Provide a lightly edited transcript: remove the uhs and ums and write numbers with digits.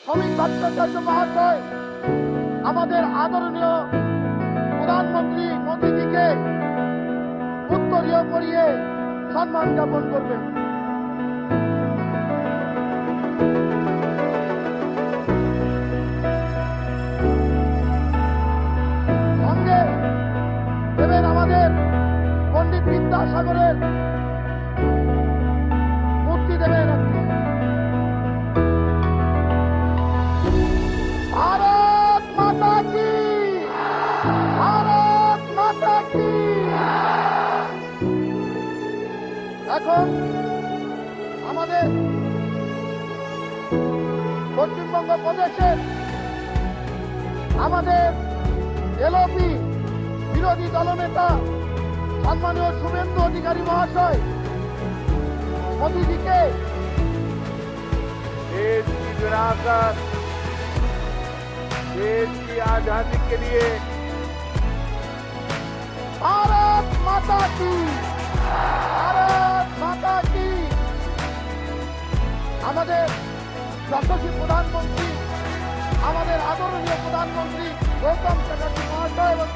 শ্রমিক ভট্টাচার্য মহাশয় আমাদের আদরণীয় প্রধানমন্ত্রী মোদীজিকে উত্তরীয় পরিয়ে সম্মান জ্ঞাপন করবেন। সঙ্গে দেবেন আমাদের পণ্ডিত বিদ্যাসাগরের মূর্তি দেবেন একটি। ভারত মাতা কি, ভারত মাতা কি। এখন আমাদের পশ্চিমবঙ্গ প্রদেশের আমাদের এলওপি বিরোধী দলনেতা সম্মানীয় শুভেন্দু অধিকারী মহাশয় মোদীজিকে देश की विरासत, देश की आजादी के लिए भारत माता की, भारत माता की। আমাদের যশস্বী প্রধানমন্ত্রী, আমাদের আদরণীয় প্রধানমন্ত্রী গৌতম চ্যাটার্জি মহাশয় এবং